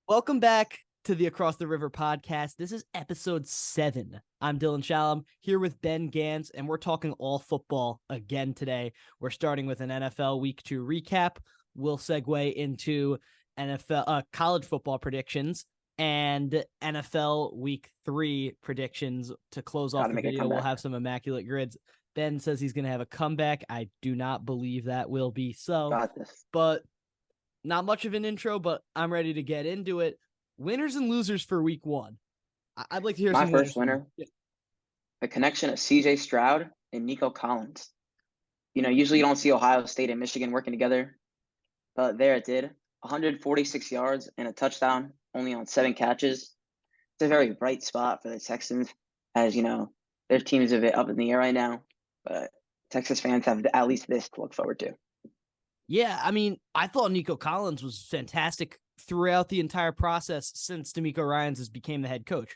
Welcome back to the Across the River podcast. This is episode 7. I'm Dylan Shalom here with Ben Gans, and we're talking all football again today. We're starting with an NFL Week 2 recap. We'll segue into college football predictions and NFL Week 3 predictions to close off the video. We'll have some immaculate grids. Ben says he's going to have a comeback. I do not believe that will be so. Got this. But not much of an intro, but I'm ready to get into it. Winners and losers for week 1. I'd like to hear My some first winners. winner, the connection of C.J. Stroud and Nico Collins. Usually you don't see Ohio State and Michigan working together, but there it did. 146 yards and a touchdown, only on 7 catches. It's a very bright spot for the Texans, as their team is a bit up in the air right now, but Texas fans have at least this to look forward to. Yeah, I mean, I thought Nico Collins was fantastic throughout the entire process since DeMeco Ryans has became the head coach.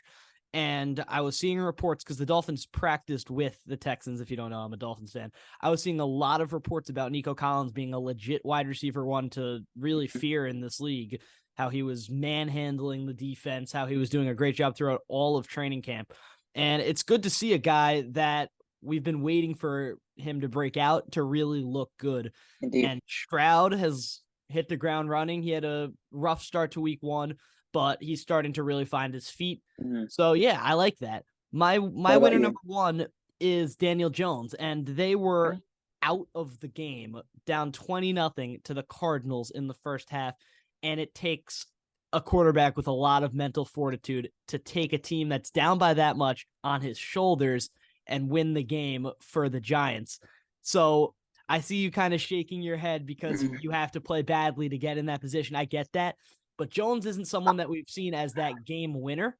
And I was seeing reports because the Dolphins practiced with the Texans. If you don't know, I'm a Dolphins fan. I was seeing a lot of reports about Nico Collins being a legit wide receiver one to really fear in this league, how he was manhandling the defense, how he was doing a great job throughout all of training camp. And it's good to see a guy that we've been waiting for him to break out to really look good. Indeed. And Stroud has hit the ground running. He had a rough start to week 1, but he's starting to really find his feet. Mm-hmm. So yeah, I like that. My winner number 1 is Daniel Jones, and they were out of the game, down 20-0 to the Cardinals in the first half. And it takes a quarterback with a lot of mental fortitude to take a team that's down by that much on his shoulders and win the game for the Giants. So I see you kind of shaking your head because you have to play badly to get in that position. I get that. But Jones isn't someone that we've seen as that game winner.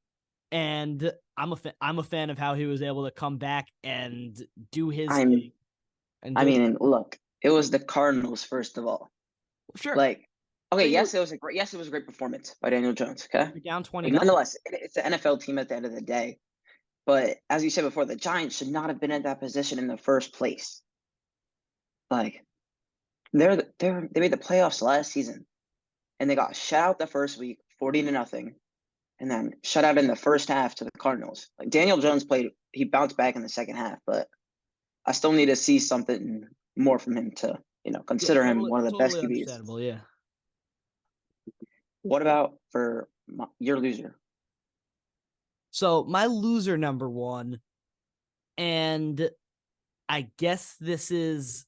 And I'm a fan of how he was able to come back and do his thing. Look, it was the Cardinals, first of all. Sure. Yes, it was a great performance by Daniel Jones. Okay. You're down 20. Nonetheless, it's an NFL team at the end of the day. But as you said before, the Giants should not have been in that position in the first place. They made the playoffs last season, and they got shut out the first week, 40-0, and then shut out in the first half to the Cardinals. Daniel Jones he bounced back in the second half, but I still need to see something more from him to consider him one of the best QBs. Yeah. What about for your loser? So my loser number 1, and I guess this is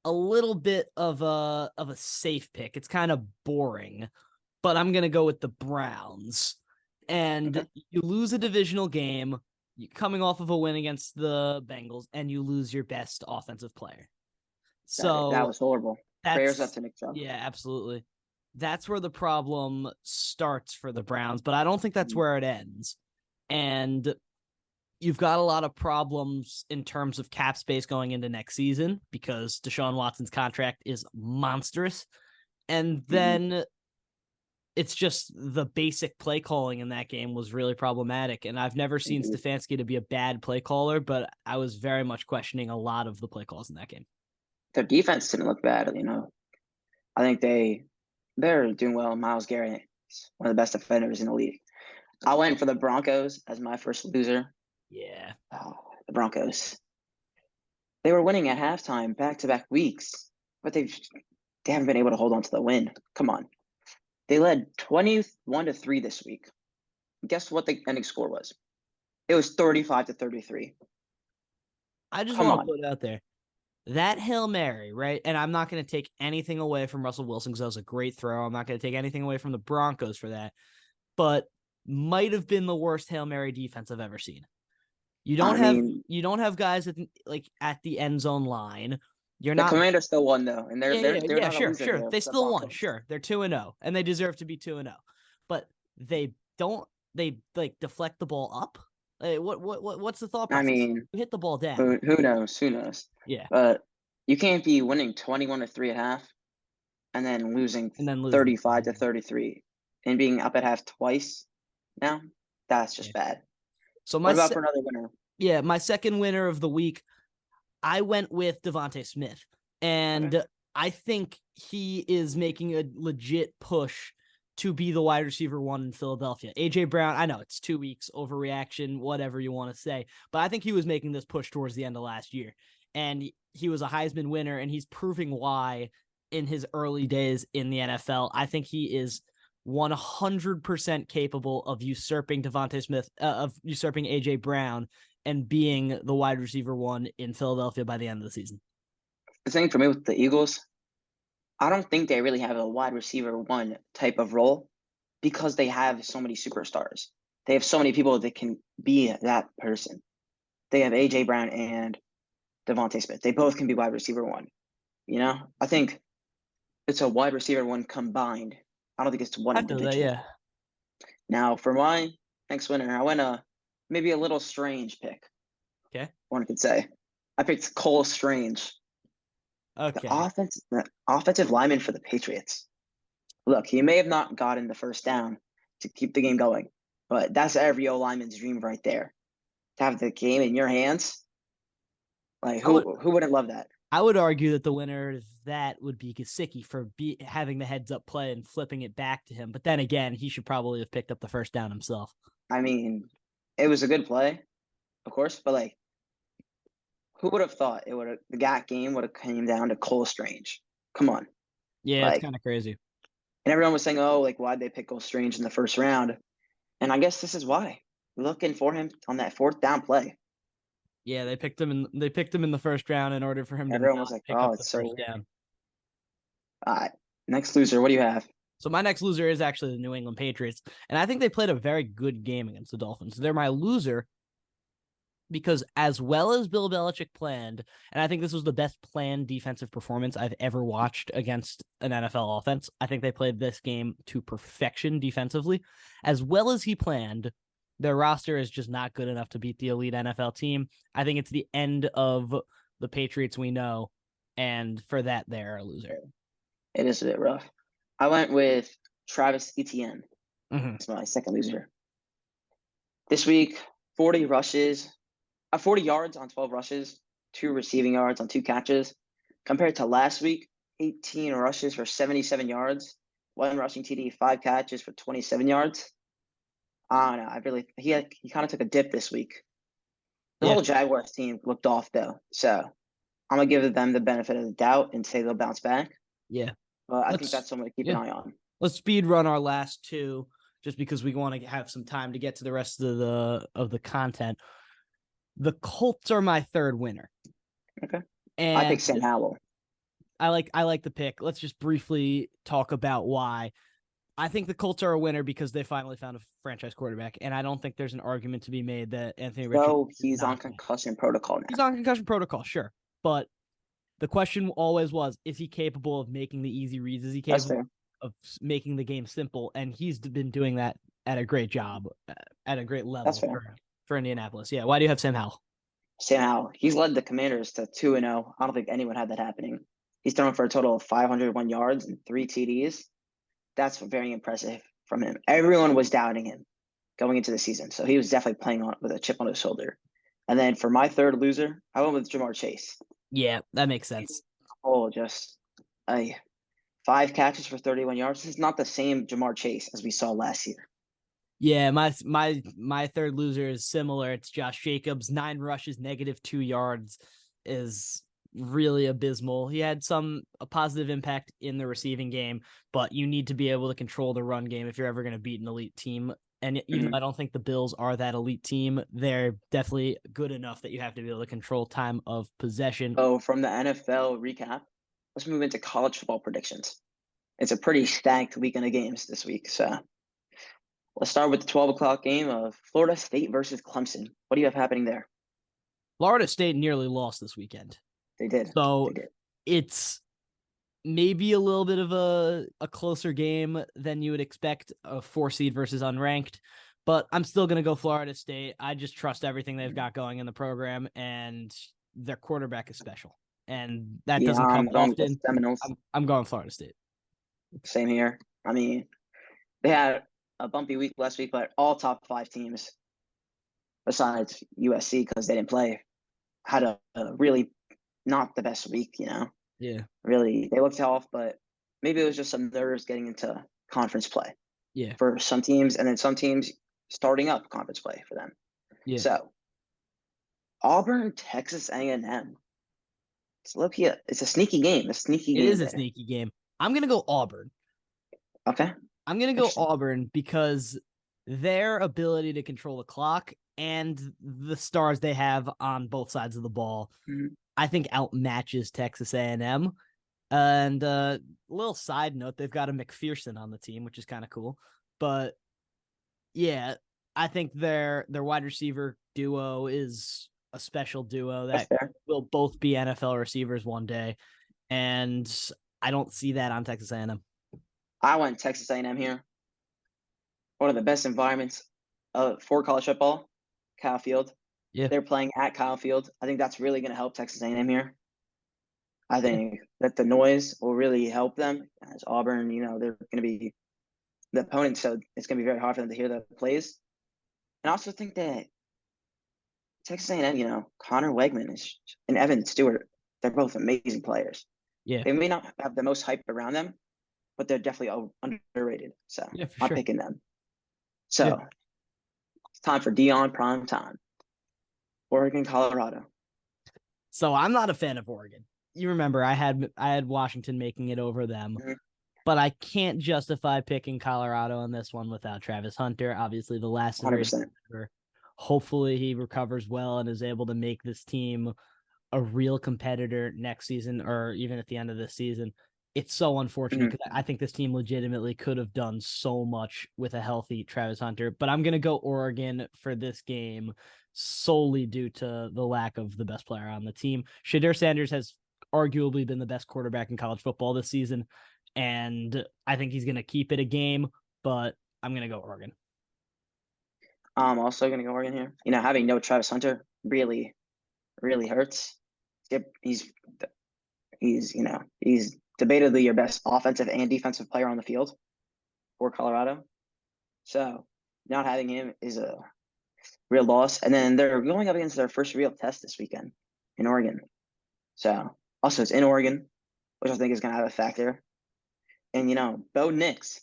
a little bit of a safe pick. It's kind of boring, but I'm going to go with the Browns. And you lose a divisional game, coming off of a win against the Bengals, and you lose your best offensive player. So that was horrible. Prayers up to Nick Chubb. Yeah, absolutely. That's where the problem starts for the Browns, but I don't think that's where it ends. And you've got a lot of problems in terms of cap space going into next season because Deshaun Watson's contract is monstrous. And then it's just the basic play calling in that game was really problematic. And I've never seen Stefanski to be a bad play caller, but I was very much questioning a lot of the play calls in that game. Their defense didn't look bad, I think they're doing well. Myles Garrett is one of the best defenders in the league. I went for the Broncos as my first loser. Yeah. Oh, the Broncos. They were winning at halftime back-to-back weeks, but they haven't been able to hold on to the win. Come on. They led 21-3 this week. Guess what the ending score was? It was 35-33. I just want to put it out there. That Hail Mary, right? And I'm not going to take anything away from Russell Wilson because that was a great throw. I'm not going to take anything away from the Broncos for that. But might have been the worst Hail Mary defense I've ever seen. You don't have guys at the end zone line. The Commanders still won though, and they're sure. They still won. Sure, they're 2-0, and they deserve to be 2-0. But they deflect the ball up. What's the thought process? You hit the ball down. Who knows? Yeah. But you can't be winning 21-3 at half, and then losing 35-33, and being up at half twice. Now that's just bad. So what about for another winner? Yeah, my second winner of the week, I went with Devontae Smith, and I think he is making a legit push to be the wide receiver one in Philadelphia. AJ Brown, I know it's 2 weeks, overreaction, whatever you want to say, but I think he was making this push towards the end of last year. And he was a Heisman winner, and he's proving why in his early days in the NFL. I think he is 100% capable of usurping Devontae Smith, of usurping AJ Brown, and being the wide receiver one in Philadelphia by the end of the season. The thing for me with the Eagles, I don't think they really have a wide receiver one type of role because they have so many superstars. They have so many people that can be that person. They have AJ Brown and Devontae Smith. They both can be wide receiver one. I think it's a wide receiver one combined. I don't think it's one individual. That, yeah. Now, for my next winner, I went maybe a little strange pick. Okay. One could say. I picked Cole Strange. Okay. The offensive lineman for the Patriots. Look, he may have not gotten the first down to keep the game going, but that's every O-lineman's dream right there. To have the game in your hands. Like, who wouldn't love that? I would argue that the winner of that would be Gesicki for having the heads-up play and flipping it back to him. But then again, he should probably have picked up the first down himself. I mean, it was a good play, of course, but like, who would have thought the game would have came down to Cole Strange? Come on. Yeah, it's kind of crazy. And everyone was saying, oh, like, why'd they pick Cole Strange in the first round? And I guess this is why. Looking for him on that fourth down play. Yeah, they picked him in the first round in order for him to everyone was like, pick oh, up the first down. All right. Next loser, what do you have? So my next loser is actually the New England Patriots. And I think they played a very good game against the Dolphins. They're my loser because as well as Bill Belichick planned, and I think this was the best planned defensive performance I've ever watched against an NFL offense. I think they played this game to perfection defensively. As well as he planned, their roster is just not good enough to beat the elite NFL team. I think it's the end of the Patriots we know, and for that, they're a loser. It is a bit rough. I went with Travis Etienne. Mm-hmm. It's my second loser. This week, 40 yards on 12 rushes, 2 receiving yards on 2 catches. Compared to last week, 18 rushes for 77 yards, 1 rushing TD, 5 catches for 27 yards. I don't know. He kind of took a dip this week. The whole Jaguars team looked off though, so I'm gonna give them the benefit of the doubt and say they'll bounce back. Yeah, but I think that's someone to keep an eye on. Let's speed run our last two, just because we want to have some time to get to the rest of the content. The Colts are my third winner. Okay, and I picked Sam Howell. I like the pick. Let's just briefly talk about why. I think the Colts are a winner because they finally found a franchise quarterback, and I don't think there's an argument to be made that Anthony Richardson. So he's on concussion protocol now. He's on concussion protocol, sure, but the question always was: is he capable of making the easy reads? Is he capable of making the game simple? And he's been doing that at a great job, at a great level for Indianapolis. Yeah, why do you have Sam Howell? Sam Howell, he's led the Commanders to 2-0. I don't think anyone had that happening. He's thrown for a total of 501 yards and 3 TDs. That's very impressive from him. Everyone was doubting him going into the season, so he was definitely playing with a chip on his shoulder. And then for my third loser, I went with Jamar Chase. Yeah, that makes sense. Oh, just 5 catches for 31 yards. This is not the same Jamar Chase as we saw last year. Yeah, my third loser is similar. It's Josh Jacobs. 9 rushes, -2 yards is really abysmal. He had a positive impact in the receiving game, but you need to be able to control the run game if you're ever going to beat an elite team. And even though I don't think the Bills are that elite team, they're definitely good enough that you have to be able to control time of possession. Oh, from the NFL recap, let's move into college football predictions. It's a pretty stacked weekend of games this week. So let's start with the 12 o'clock game of Florida State versus Clemson. What do you have happening there? Florida State nearly lost this weekend. They did. So it's maybe a little bit of a closer game than you would expect, a 4 seed versus unranked, but I'm still going to go Florida State. I just trust everything they've got going in the program, and their quarterback is special, and that doesn't come often. I'm going Florida State. Same here. I mean, they had a bumpy week last week, but all top 5 teams, besides USC because they didn't play, had a really not the best week, Yeah. Really, they looked off, but maybe it was just some nerves getting into conference play. Yeah. for some teams, and then some teams starting up conference play for them. Yeah. So Auburn, Texas A&M. It's low-key, it's a sneaky game. A sneaky It game is a there. sneaky game. I'm gonna go Auburn. Okay. I'm gonna go Interesting. Auburn because their ability to control the clock and the stars they have on both sides of the ball, Mhm. I think outmatches Texas A&M. And little side note, they've got a McPherson on the team, which is kind of cool. But yeah, I think their wide receiver duo is a special duo That's that fair. will both be NFL receivers one day, and I don't see that on Texas A&M. I went Texas A&M here. One of the best environments for college football, Kyle Field. Yeah, They're playing at Kyle Field. I think that's really going to help Texas A&M here. I yeah, think that the noise will really help them. As Auburn, they're going to be the opponent, so it's going to be very hard for them to hear the plays. And I also think that Texas A&M, Connor Wegman and Evan Stewart, they're both amazing players. yeah, They may not have the most hype around them, but they're definitely underrated. So yeah, for I'm sure. picking them. Yeah. So it's time for Dion prime time. Oregon, Colorado. So I'm not a fan of Oregon. You remember I had Washington making it over them, Mhm. but I can't justify picking Colorado in this one without Travis Hunter. Obviously, the lacerated 100%. shoulder. Hopefully, he recovers well and is able to make this team a real competitor next season or even at the end of this season. It's so unfortunate Mhm. because I think this team legitimately could have done so much with a healthy Travis Hunter. But I'm going to go Oregon for this game solely due to the lack of the best player on the team. Shadir Sanders has arguably been the best quarterback in college football this season, and I think he's going to keep it a game, but I'm going to go Oregon. I'm also going to go Oregon here. Having no Travis Hunter really, really hurts. He's he's debatably your best offensive and defensive player on the field for Colorado. So not having him is a real loss. And then they're going up against their first real test this weekend in Oregon. So also it's in Oregon, which I think is going to have a factor. And Bo Nix,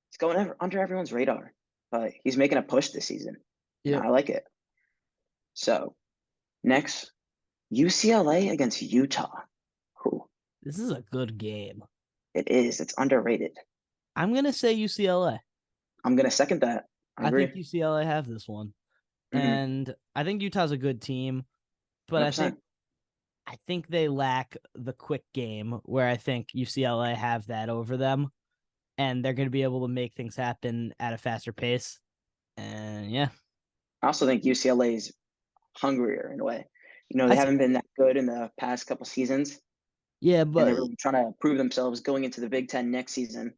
he's going under everyone's radar, but he's making a push this season. Yeah, I like it. So next, UCLA against Utah. Ooh, this is a good game. it is. It's underrated. I'm going to say UCLA. I'm gonna second that. I I think agree. UCLA have this one. Mm-hmm. And I think Utah's a good team, but I think 100%. I think they lack the quick game where I think UCLA have that over them and they're going to be able to make things happen at a faster pace. And yeah, I also think UCLA is hungrier in a way. I They see haven't that. been that good in the past couple seasons, Yeah, and they're but really trying to prove themselves going into the Big Ten next season.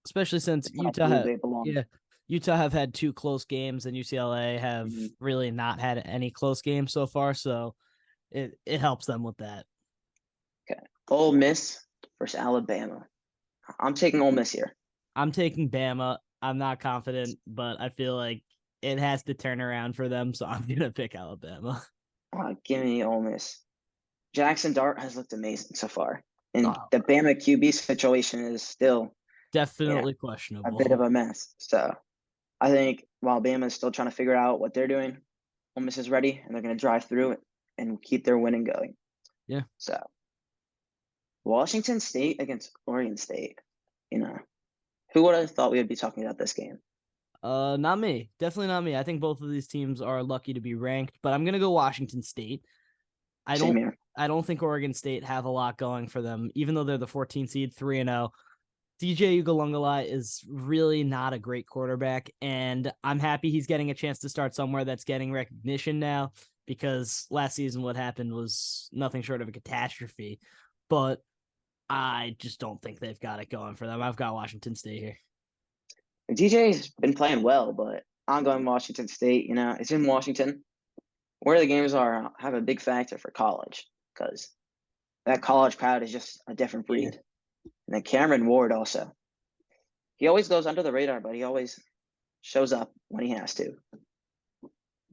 especially since They're trying to prove they belong. Utah have had two close games and UCLA have Mhm. really not had any close games so far, so it helps them with that. Okay. Ole Miss versus Alabama. I'm taking Ole Miss here. I'm taking Bama. I'm not confident, but I feel like it has to turn around for them, so I'm gonna pick Alabama. Give me Ole Miss. Jackson Dart has looked amazing so far, and Oh, the Bama QB situation is still, definitely a bit of questionable. a mess. So I think while Bama is still trying to figure out what they're doing, Ole Miss is ready, and they're going to drive through it and keep their winning going. Yeah. So Washington State against Oregon State. You know, who would have thought we would be talking about this game? Not me. Definitely not me. I think both of these teams are lucky to be ranked, but I'm gonna go Washington State. I Same don't here. I don't think Oregon State have a lot going for them, even though they're the 14 seed, 3-0. DJ Ugalungalai is really not a great quarterback, and I'm happy he's getting a chance to start somewhere that's getting recognition now because last season what happened was nothing short of a catastrophe. But I just don't think they've got it going for them. I've got Washington State here. DJ's been playing well, but I'm going Washington State. It's in Washington. Where the games are have a big factor for college because that college crowd is just a different Yeah. breed. And then Cameron Ward also. He always goes under the radar, but he always shows up when he has to.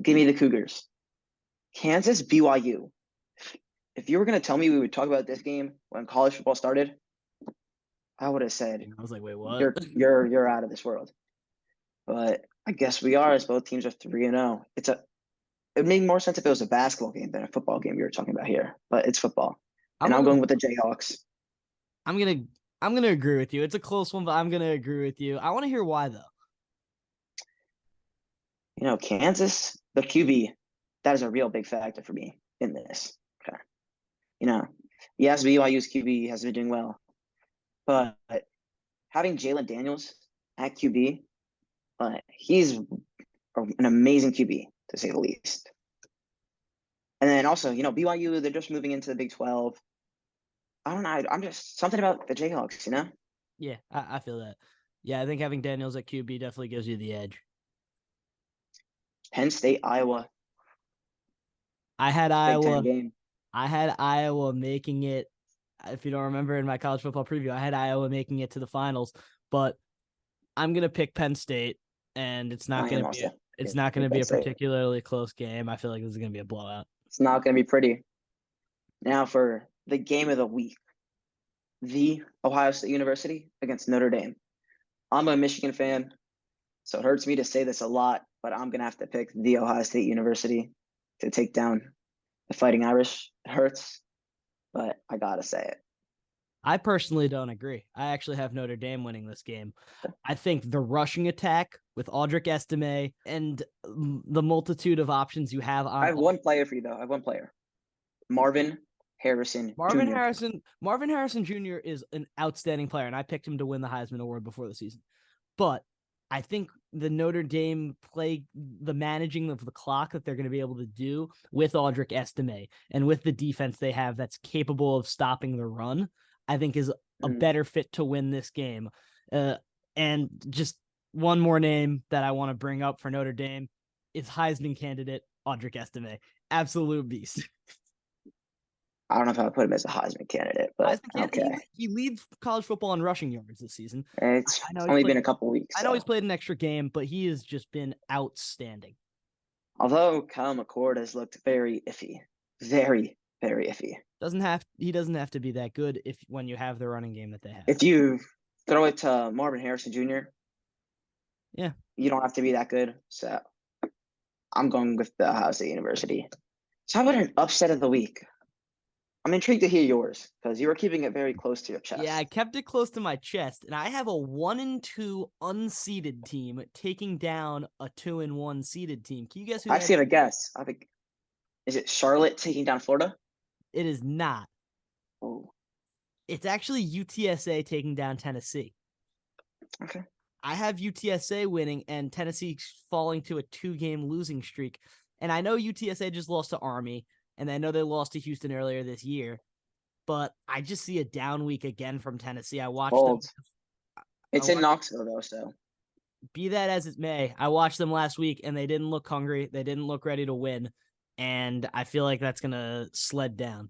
Give me the Cougars. Kansas BYU. If you were going to tell me we would talk about this game when college football started, I would have said And I was like, wait, what? you're out of this world. But I guess we are, as both teams are 3-0. It made more sense if it was a basketball game than a football game we were talking about here. But it's football. I'm And I'm gonna going with the Jayhawks. I'm gonna I'm gonna agree with you. It's a close one, but I'm gonna agree with you. I want to hear why though. Kansas, the QB, that is a real big factor for me in this. Okay. Yes, BYU's QB has been doing well, but having Jalen Daniels at QB, he's an amazing QB to say the least. And then also, BYU, they're just moving into the Big 12. I don't know. I'm just something about the Jayhawks. Yeah, I feel that. Yeah, I think having Daniels at QB definitely gives you the edge. Penn State, Iowa, I had Big Ten Iowa. game. I had Iowa making it. If you don't remember in my college football preview, I had Iowa making it to the finals, but I'm gonna pick Penn State, and it's not gonna be. It's not gonna be a particularly close game. I feel like this is gonna be a blowout. It's not gonna be pretty. Now for the game of the week, the Ohio State University against Notre Dame. I'm a Michigan fan, so it hurts me to say this a lot, but I'm gonna have to pick the Ohio State University to take down the Fighting Irish. It hurts, but I gotta say it. I personally don't agree. I actually have Notre Dame winning this game. I think the rushing attack with Audric Estime and the multitude of options you have on. I have one player for you, though. I have one player. Marvin Harrison Jr. Marvin Harrison Jr. is an outstanding player, and I picked him to win the Heisman Award before the season. But I think the Notre Dame play, the managing of the clock that they're going to be able to do with Audric Estime and with the defense they have that's capable of stopping the run, I think is a better fit to win this game. And just one more name that I want to bring up for Notre Dame is Heisman candidate Audric Estime. Absolute beast. I don't know if I would put him as a Heisman candidate, but okay. He leads college football in rushing yards this season. It's only been a couple weeks. I know he's played an extra game, but he has just been outstanding. Although Kyle McCord has looked very iffy. Very, very iffy. He doesn't have to be that good when you have the running game that they have. If you throw it to Marvin Harrison Jr., yeah, you don't have to be that good. So I'm going with the Ohio State University. So how about an upset of the week? I'm intrigued to hear yours because you were keeping it very close to your chest. Yeah, I kept it close to my chest, and I have a 1-2 unseeded team taking down a 2-1 seeded team. Can you guess who? I actually have a guess. Is it Charlotte taking down Florida? It is not. Oh. It's actually UTSA taking down Tennessee. Okay. I have UTSA winning and Tennessee falling to a 2-game losing streak. And I know UTSA just lost to Army, and I know they lost to Houston earlier this year, but I just see a down week again from Tennessee. I watched them. It's in Knoxville, though, so. Be that as it may, I watched them last week, and they didn't look hungry. They didn't look ready to win, and I feel like that's going to sled down.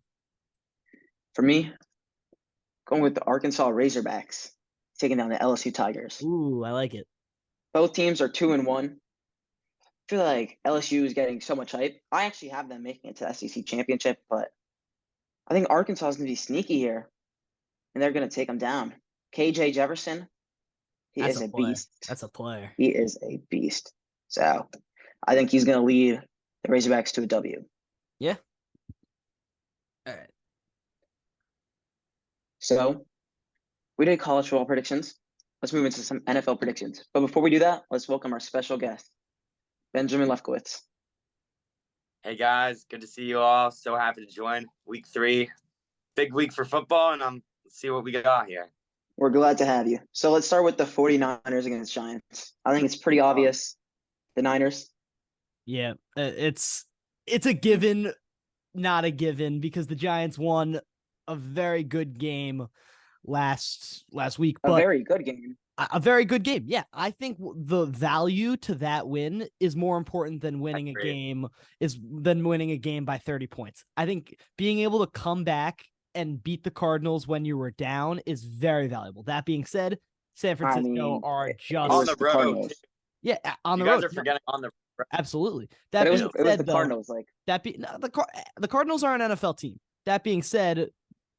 For me, going with the Arkansas Razorbacks, taking down the LSU Tigers. Ooh, I like it. Both teams are 2-1. I feel like LSU is getting so much hype. I actually have them making it to the SEC championship, but I think Arkansas is going to be sneaky here, and they're going to take them down. KJ Jefferson, he is a beast. That's a player. He is a beast. So I think he's going to lead the Razorbacks to a W. Yeah. All right. So we did college football predictions. Let's move into some NFL predictions. But before we do that, let's welcome our special guest, Benjamin Lefkowitz. Hey guys, good to see you all. So happy to join week 3. Big week for football, and let's see what we got here. We're glad to have you. So let's start with the 49ers against Giants. I think it's pretty obvious. The Niners. Yeah, it's a given, not a given, because the Giants won a very good game last week. A very good game. A very good game. Yeah, I think the value to that win is more important than winning a game by 30 points. I think being able to come back and beat the Cardinals when you were down is very valuable. That being said, San Francisco are just on the road. Yeah, on the road. road. You guys are forgetting on the road. Absolutely. It was the Cardinals. The Cardinals are an NFL team. That being said,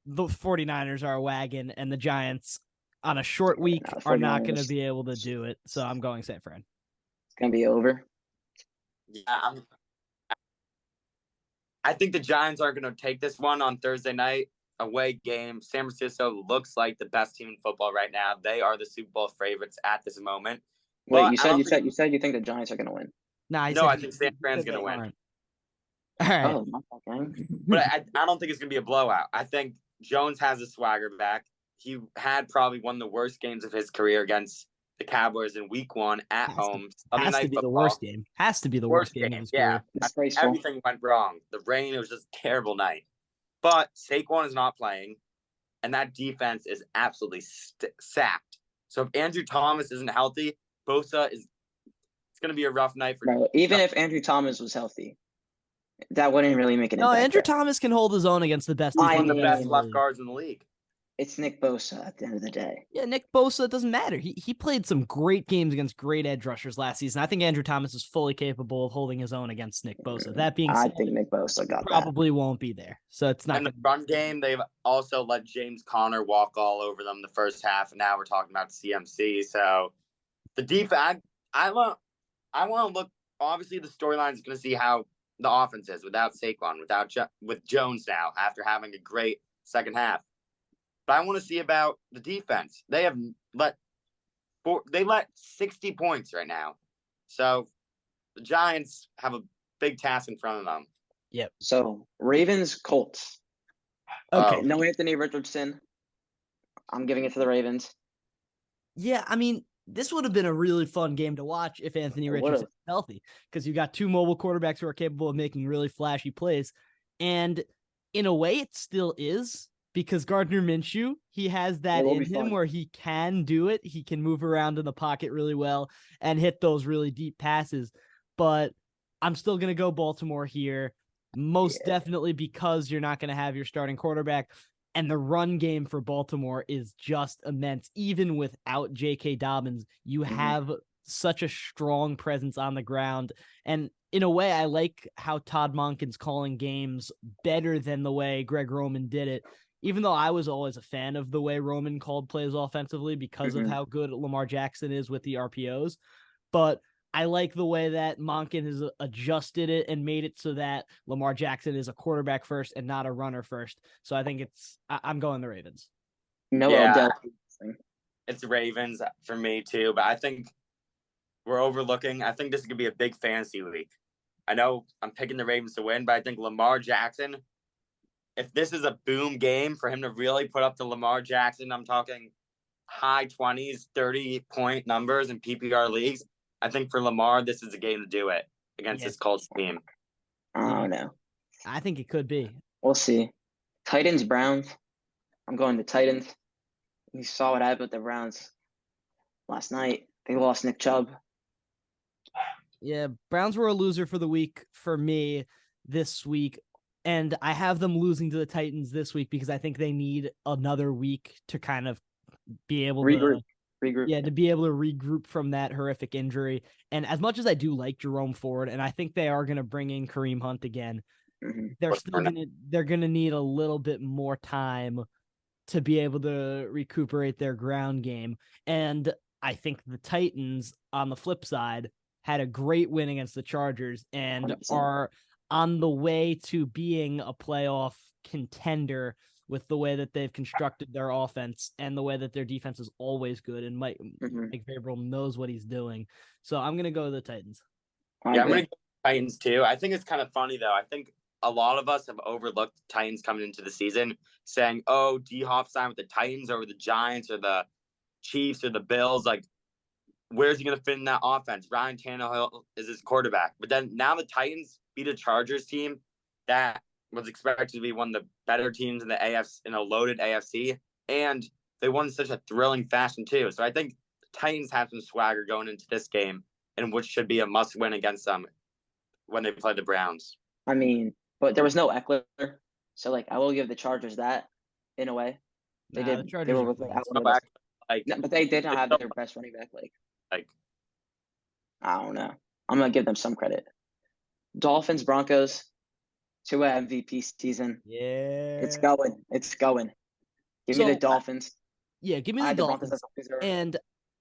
the 49ers are a wagon, and the Giants on a short week the are not going to 49ers. be able to do it. So I'm going San Fran. It's gonna be over. Yeah, I think the Giants are going to take this one on Thursday night. Away game. San Francisco looks like the best team in football right now. They are the Super Bowl favorites at this moment. Wait, But you said you think the Giants are gonna win. Nah, I think San Fran's going to win. Aren't. All right. Oh, not that game. But I don't think it's going to be a blowout. I think Jones has a swagger back. He had probably one of the worst games of his career against the Cowboys in Week 1 at home. Has to be the worst game. Has to be the worst game in his career. Everything went wrong. The rain, it was just a terrible night. But Saquon is not playing, and that defense is absolutely sacked. So if Andrew Thomas isn't healthy, Bosa is. It's going to be a rough night for. No, even if Andrew Thomas was healthy, that wouldn't really make an impact. No, Andrew Thomas can hold his own against the best. One of the best left guards in the league. It's Nick Bosa at the end of the day. Yeah, Nick Bosa, it doesn't matter. He played some great games against great edge rushers last season. I think Andrew Thomas is fully capable of holding his own against Nick Bosa. That being said, I think Nick Bosa got probably won't be there. So it's not. And the run game, they've also let James Conner walk all over them the first half, and now we're talking about CMC. So the defense, I want to look. Obviously, the storyline is going to see how the offense is without Saquon, with Jones now after having a great second half. But I want to see about the defense. They have let 60 points right now. So the Giants have a big task in front of them. Yep. So Ravens, Colts. Okay. No Anthony Richardson. I'm giving it to the Ravens. Yeah, I mean, this would have been a really fun game to watch if Anthony Richardson was healthy, because you got two mobile quarterbacks who are capable of making really flashy plays. And in a way, it still is, because Gardner Minshew, he has that in him where he can do it. He can move around in the pocket really well and hit those really deep passes. But I'm still going to go Baltimore here, most definitely because you're not going to have your starting quarterback. And the run game for Baltimore is just immense. Even without J.K. Dobbins, you have such a strong presence on the ground. And in a way, I like how Todd Monken's calling games better than the way Greg Roman did it, even though I was always a fan of the way Roman called plays offensively because of how good Lamar Jackson is with the RPOs. But I like the way that Monken has adjusted it and made it so that Lamar Jackson is a quarterback first and not a runner first. So I think I'm going the Ravens. It's Ravens for me too, but I think we're overlooking. I think this is going to be a big fantasy week. I know I'm picking the Ravens to win, but I think Lamar Jackson, if this is a boom game for him to really put up the Lamar Jackson, I'm talking high 20s, 30-point numbers in PPR leagues. I think for Lamar, this is a game to do it against this Colts team. Oh, no. I think it could be. We'll see. Titans, Browns. I'm going to Titans. You saw what happened with the Browns last night. They lost Nick Chubb. Yeah, Browns were a loser for the week for me this week. And I have them losing to the Titans this week because I think they need another week to kind of be able to regroup. Yeah, to be able to regroup from that horrific injury. And as much as I do like Jerome Ford, and I think they are going to bring in Kareem Hunt again, they're going to need a little bit more time to be able to recuperate their ground game. And I think the Titans, on the flip side, had a great win against the Chargers and 100%. are on the way to being a playoff contender with the way that they've constructed their offense and the way that their defense is always good, and Mike Vrabel knows what he's doing. So I'm going to go with the Titans. Yeah, I'm going to go Titans too. I think it's kind of funny, though. I think a lot of us have overlooked the Titans coming into the season, saying, oh, D-Hop signed with the Titans over the Giants or the Chiefs or the Bills. Like, where's he going to fit in that offense? Ryan Tannehill is his quarterback. But then now the Titans beat a Chargers team that was expected to be one of the better teams in the AFC, in a loaded AFC, and they won in such a thrilling fashion too. So I think the Titans have some swagger going into this game, and which should be a must-win against them when they play the Browns. I mean, but there was no Eckler, so I will give the Chargers that in a way. They did. The they were without one of but they did not have their best running back. I don't know. I'm gonna give them some credit. Dolphins, Broncos. Tua MVP season. Yeah. It's going. Give me the Dolphins. Yeah, give me I the had the Broncos Dolphins. as a loser. And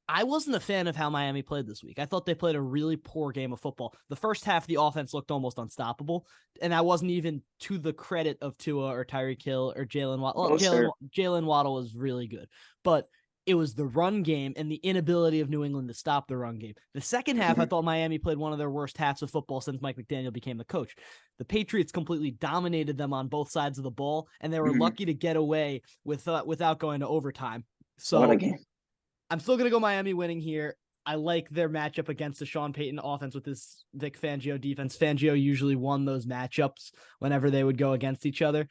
I wasn't a fan of how Miami played this week. I thought they played a really poor game of football. The first half, the offense looked almost unstoppable, and that wasn't even to the credit of Tua or Tyreek Hill or Jalen Waddle. Well, Jalen Waddle was really good, but it was the run game and the inability of New England to stop the run game. The second half, I thought Miami played one of their worst halves of football since Mike McDaniel became the coach. The Patriots completely dominated them on both sides of the ball, and they were lucky to get away without going to overtime. So what a game. I'm still going to go Miami winning here. I like their matchup against the Sean Payton offense with this Vic Fangio defense. Fangio usually won those matchups whenever they would go against each other.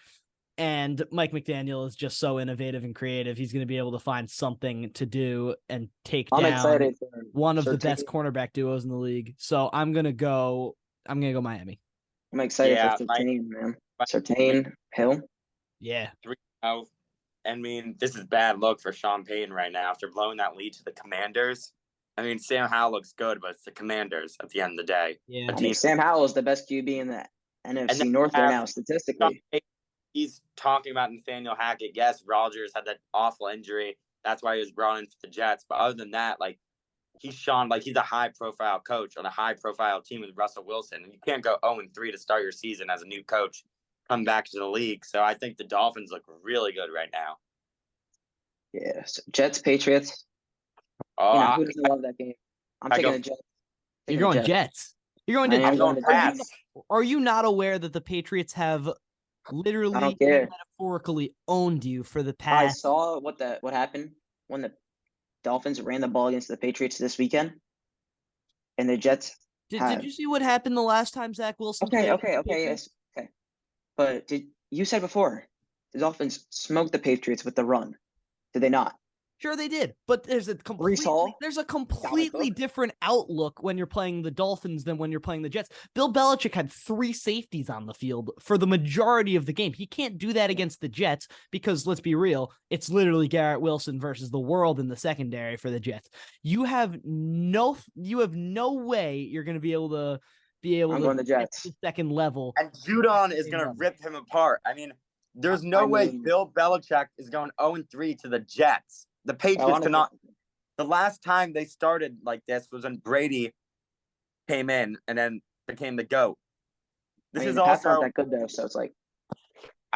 And Mike McDaniel is just so innovative and creative. He's going to be able to find something to do and take down one of the best cornerback duos in the league. So I'm going to go Miami. I'm excited for Surtain, man. Surtain, Hill. Yeah. 3-0. I mean, this is bad look for Sean Payton right now after blowing that lead to the Commanders. I mean, Sam Howell looks good, but it's the Commanders at the end of the day. Yeah. I mean, Sam Howell is the best QB in the NFC North right now, statistically. He's talking about Nathaniel Hackett. Yes, Rodgers had that awful injury. That's why he was brought into the Jets. But other than that, like, he's a high-profile coach on a high-profile team with Russell Wilson. And you can't go 0-3 to start your season as a new coach, come back to the league. So I think the Dolphins look really good right now. Yeah, so Jets, Patriots. Oh, who doesn't love that game? I'm taking the Jets. You're going Jets. You're going to. I'm going Pats. Are you not aware that the Patriots have literally metaphorically owned you for the past? I saw what happened when the Dolphins ran the ball against the Patriots this weekend, and the Jets. Did you see what happened the last time Zach Wilson? Okay, yes, okay. But you said before the Dolphins smoked the Patriots with the run? Did they not? Sure, they did, but there's a completely different outlook when you're playing the Dolphins than when you're playing the Jets. Bill Belichick had 3 safeties on the field for the majority of the game. He can't do that against the Jets because, let's be real, it's literally Garrett Wilson versus the world in the secondary for the Jets. You have no way you're going to be able to going the Jets. The second level. And Judon is going to rip him apart. I mean, there's no way Bill Belichick is going 0-3 to the Jets. The Patriots cannot. The last time they started like this was when Brady came in and then became the GOAT. The Pats aren't that good though, so it's like.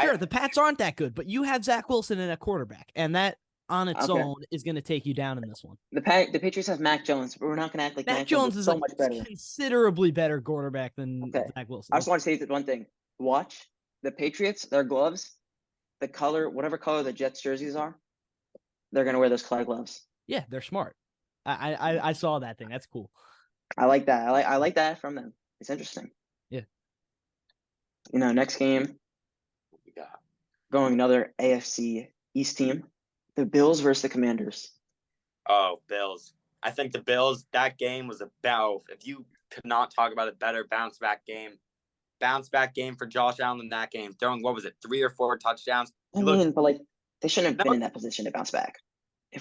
Sure, the Pats aren't that good, but you have Zach Wilson in a quarterback, and that on its own is going to take you down in this one. The Patriots have Mac Jones, but we're not going to act like Mac Jones is so much better, considerably better quarterback than Zach Wilson. I just want to say one thing: watch the Patriots, their gloves, the color, whatever color the Jets jerseys are. They're going to wear those color gloves. Yeah, they're smart. I saw that thing. That's cool. I like that. I like that from them. It's interesting. Yeah. Next game. What we got? Going another AFC East team. The Bills versus the Commanders. Oh, Bills. I think the Bills, that game was about, if you could not talk about a better bounce back game for Josh Allen in that game, throwing, 3 or 4 touchdowns. They shouldn't have been in that position to bounce back.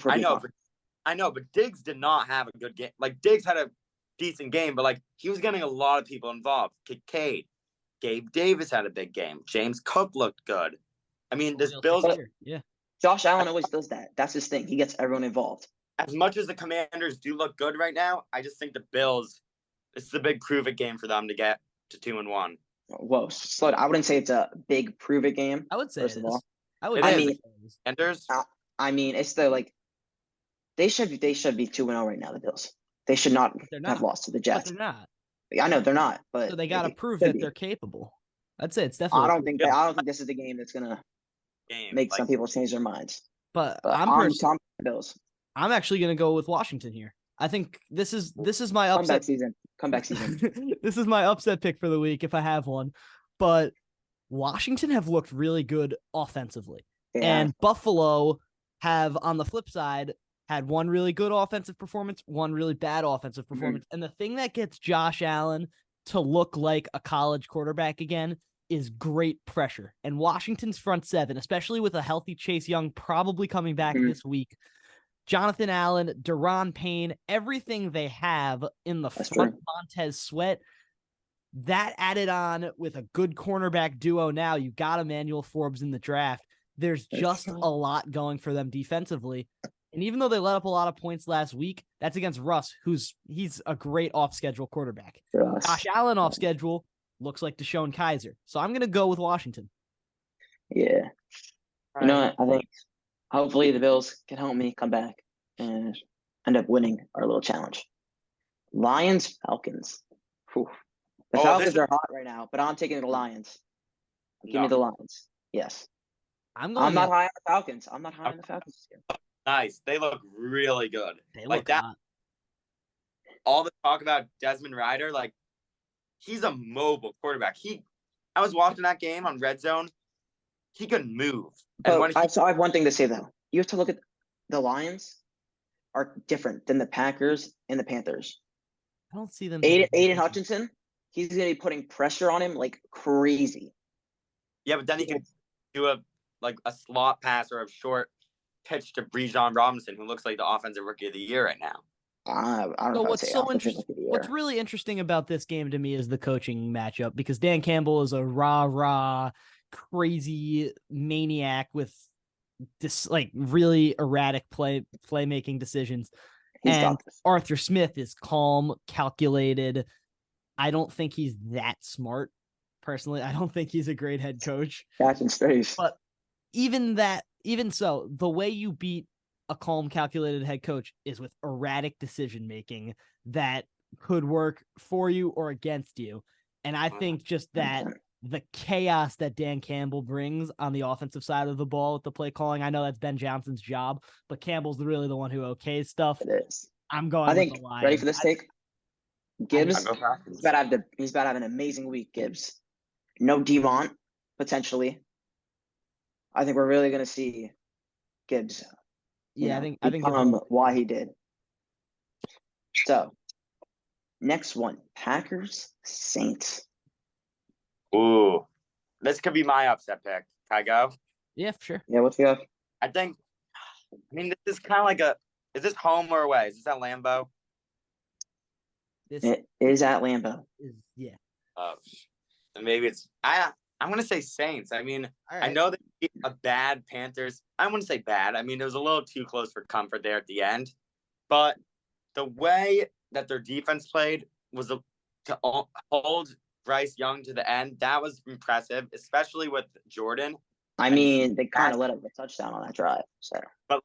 I know, but Diggs did not have a good game. Like, Diggs had a decent game, but, he was getting a lot of people involved. Kincaid, Gabe Davis had a big game. James Cook looked good. I mean, this Bills... Yeah. Josh Allen always does that. That's his thing. He gets everyone involved. As much as the Commanders do look good right now, I just think the Bills, this is a big prove-it game for them to get to 2-1. Whoa, slow down. I wouldn't say it's a big prove-it game. I would say first of all. I mean, it's the they should be 2-0 right now. The Bills. They should not have lost to the Jets. But they're not. I know they're not, but so they got to prove that they're capable. I'd say it's definitely. I don't think this is the game that's gonna make some people change their minds. But I'm Bills. I'm actually gonna go with Washington here. I think this is my upset Comeback season. This is my upset pick for the week if I have one. But Washington have looked really good offensively. And Buffalo have, on the flip side, had one really good offensive performance, one really bad offensive performance. And the thing that gets Josh Allen to look like a college quarterback again is great pressure. And Washington's front seven, especially with a healthy Chase Young probably coming back this week, Jonathan Allen, Deron Payne, everything they have in the front, Montez Sweat, that added on with a good cornerback duo now, you got Emmanuel Forbes in the draft. There's just a lot going for them defensively. And even though they let up a lot of points last week, that's against Russ, he's a great off-schedule quarterback. Josh Allen off schedule looks like Deshaun Kaiser. So I'm going to go with Washington. Yeah. You know what? I think hopefully the Bills can help me come back and end up winning our little challenge. Lions, Falcons. Whew. The Falcons are hot right now, but I'm taking the Lions. Give me the Lions. Yes. I'm not high on the Falcons. I'm not high on the Falcons this year. Nice. They look really good. They like look that. hot. All the talk about Desmond Ridder, like he's a mobile quarterback. I was watching that game on Red Zone. He could move. But I have one thing to say though. You have to look at the Lions are different than the Packers and the Panthers. I don't see them. Aiden Hutchinson, he's going to be putting pressure on him like crazy. Yeah, but then he can do a slot pass or a short pitch to Bijan Robinson, who looks like the offensive rookie of the year right now. I don't know. What's so interesting? What's really interesting about this game to me is the coaching matchup, because Dan Campbell is a rah, crazy maniac with this really erratic playmaking decisions. And Arthur Smith is calm, calculated. I don't think he's that smart. Personally, I don't think he's a great head coach. Catching space. But even so, the way you beat a calm, calculated head coach is with erratic decision making that could work for you or against you. And I think just that the chaos that Dan Campbell brings on the offensive side of the ball with the play calling, I know that's Ben Johnson's job, but Campbell's really the one who okays stuff. It is. I'm going. I think. With the Lions. Ready for this take? Gibbs. He's about to have an amazing week. Gibbs. No Devon, potentially. I think we're really going to see Gibbs. Yeah, I think why he did. So, next one, Packers Saints. Ooh, this could be my upset pick. Can I go? Yeah, sure. Yeah, what's the? This is kind of like is this home or away? Is this at Lambeau? It is at Lambeau. Yeah. Maybe it's I'm gonna say Saints. I mean, right. I know that a bad Panthers. I wouldn't say bad. I mean, it was a little too close for comfort there at the end, but the way that their defense played was to hold Bryce Young to the end. That was impressive, especially with Jordan. I mean, they kind of let up a touchdown on that drive. So, but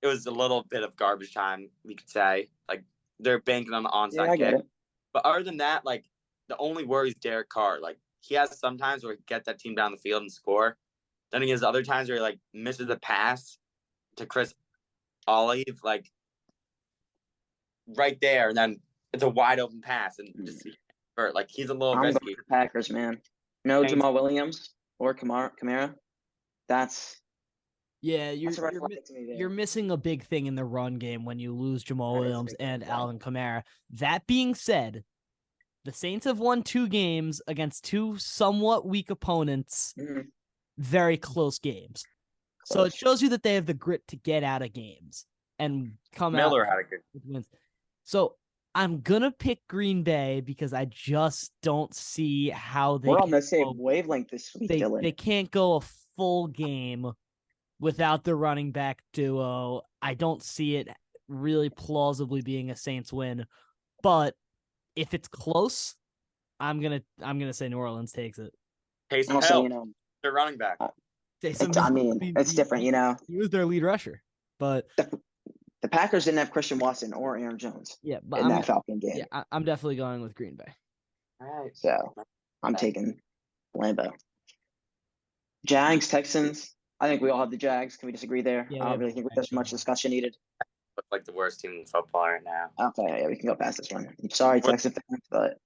it was a little bit of garbage time, we could say. Like they're banking on the onside kick. But other than that, the only worry is Derek Carr. He has sometimes where he gets that team down the field and score. Then he has other times where he misses a pass to Chris Olive, right there, and then it's a wide open pass and just he's a little risky. Going for Packers, man. No Jamal Williams or Kamara. You're missing a big thing in the run game when you lose Jamal Williams and Alvin Kamara. That being said, the Saints have won 2 games against 2 somewhat weak opponents, very close games. So it shows you that they have the grit to get out of games and come out. Miller had a good wins. So I'm going to pick Green Bay because I just don't see how they We're on the same wavelength this week, Dylan. They can't go a full game without the running back duo. I don't see it really plausibly being a Saints win, but if it's close, I'm gonna say New Orleans takes it. Taysom Hill, their running back. It's different, He was their lead rusher, but the Packers didn't have Christian Watson or Aaron Jones. Yeah, but in that Falcon game. Yeah, I'm definitely going with Green Bay. All right, so I'm taking Lambeau. Jags, Texans. I think we all have the Jags. Can we disagree there? Yeah, I don't really think there's much discussion needed. Look like the worst team in football right now. Okay, yeah, we can go past this one. I'm sorry, Texans fans, but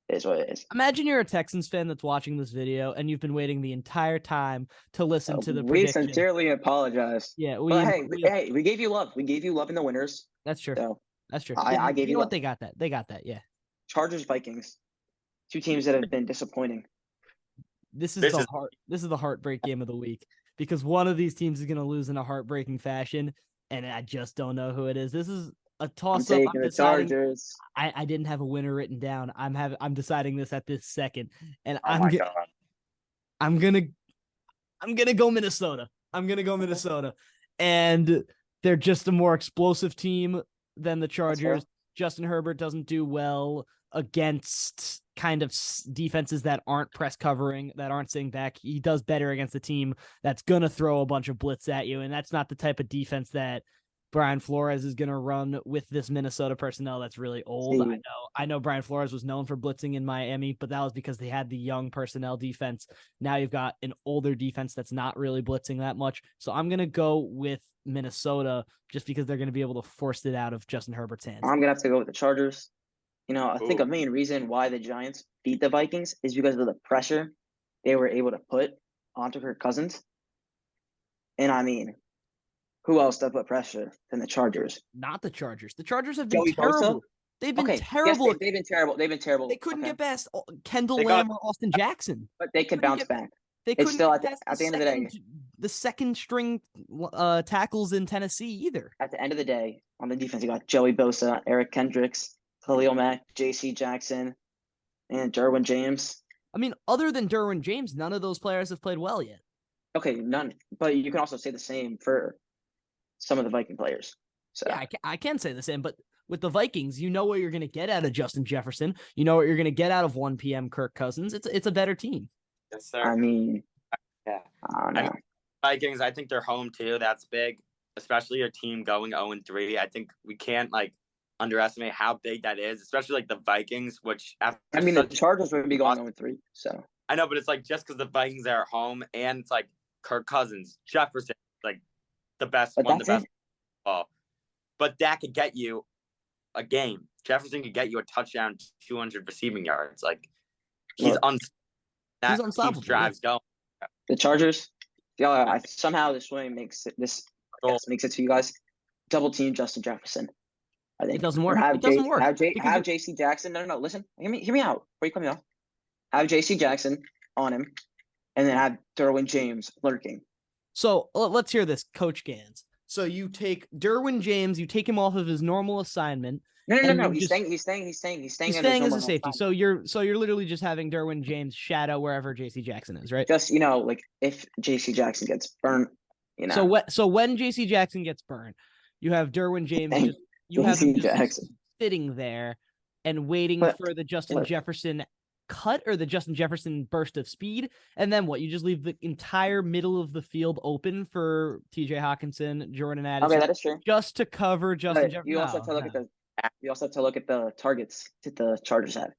it is what it is. Imagine you're a Texans fan that's watching this video and you've been waiting the entire time to listen to the prediction. We sincerely apologize. Yeah, we gave you love. We gave you love in the winners. That's true. So that's true. I gave you know love. What they got that. They got that. Yeah. Chargers, Vikings, 2 teams that have been disappointing. This is the heartbreak game of the week because one of these teams is going to lose in a heartbreaking fashion, and I just don't know who it is. This is a toss-up. I'm taking the Chargers. I didn't have a winner written down. I'm deciding this at this second, and I'm going to go Minnesota. And they're just a more explosive team than the Chargers. Justin Herbert doesn't do well against kind of defenses that aren't press covering, that aren't sitting back. He does better against a team that's going to throw a bunch of blitz at you, and that's not the type of defense that Brian Flores is going to run with this Minnesota personnel that's really old. I know Brian Flores was known for blitzing in Miami, but that was because they had the young personnel defense. Now you've got an older defense that's not really blitzing that much. So I'm going to go with Minnesota just because they're going to be able to force it out of Justin Herbert's hands. I'm going to have to go with the Chargers. I think a main reason why the Giants beat the Vikings is because of the pressure they were able to put onto Kirk Cousins. And I mean, who else to put pressure than the Chargers? Not the Chargers. The Chargers have been Joey terrible. Bosa? They've been Okay, terrible. Yes, they've been terrible. They couldn't get past Kendall Lamb or Austin Jackson. But they could bounce back. They couldn't still get at the end of the day. The second string tackles in Tennessee either. At the end of the day, on the defense, you got Joey Bosa, Eric Kendricks, Khalil Mack, J.C. Jackson, and Derwin James. I mean, other than Derwin James, none of those players have played well yet. Okay, none. But you can also say the same for some of the Viking players. So yeah, I can say the same. But with the Vikings, you know what you're going to get out of Justin Jefferson. You know what you're going to get out of 1 p.m. Kirk Cousins. It's a better team. Yes, sir. I mean, yeah. I don't know. Vikings, I think they're home too. That's big, especially a team going 0-3. I think we can't underestimate how big that is, especially the Vikings, which the Chargers would be going 0-3. So I know, but it's just because the Vikings are at home and it's Kirk Cousins, Jefferson, the best, one of the best. But that could get you a game. Jefferson could get you a touchdown, 200 receiving yards. He's unstoppable. Keeps drives going. The Chargers, somehow this way makes it to you guys. Double team Justin Jefferson. I think it doesn't work. It doesn't work. Have J.C. Jackson. No. Listen, hear me out. Before you cut me off, have J.C. Jackson on him, and then have Derwin James lurking. So let's hear this, Coach Gans. So you take Derwin James, you take him off of his normal assignment. No. He's staying as a safety. So you're literally just having Derwin James shadow wherever J.C. Jackson is, right? Just if J.C. Jackson gets burnt, So when J.C. Jackson gets burned, you have Derwin James. Have him just sitting there and waiting for the Justin Jefferson cut or the Justin Jefferson burst of speed, and then what? You just leave the entire middle of the field open for T.J. Hawkinson, Jordan Addison. Okay, that is true. Just to cover Justin Jefferson. You also have to look at You also have to look at the targets that the Chargers have.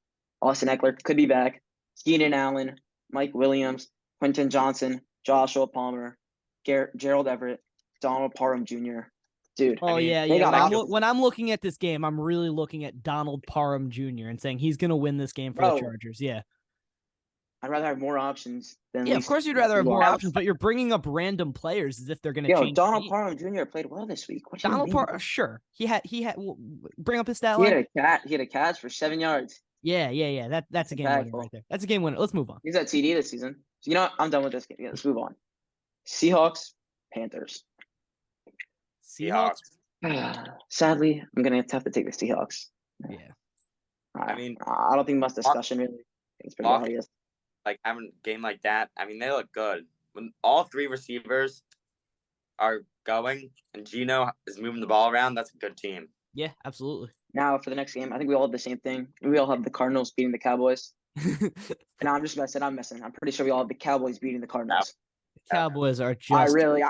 Austin Eckler could be back. Keenan Allen, Mike Williams, Quentin Johnson, Joshua Palmer, Gerald Everett, Donald Parham Jr. Dude. When I'm looking at this game, I'm really looking at Donald Parham Jr. and saying he's going to win this game for the Chargers. Yeah. I'd rather have more options than. Yeah, of course you'd rather have more options, but you're bringing up random players as if they're going to change. Donald Parham Jr. played well this week. Donald Parham, sure. He had. Bring up his stat line. He had a catch for 7 yards. Yeah. That's a game winner right there. That's a game winner. Let's move on. He's at TD this season. So, I'm done with this game. Let's move on. Seahawks, Panthers. Seahawks. Sadly, I'm gonna have to take the Seahawks. Yeah. I don't think much discussion really. It's pretty obvious. Having a game like that, they look good. When all 3 receivers are going and Geno is moving the ball around, that's a good team. Yeah, absolutely. Now for the next game, I think we all have the same thing. We all have the Cardinals beating the Cowboys. And I'm just messing. I'm pretty sure we all have the Cowboys beating the Cardinals. The Cowboys are just I really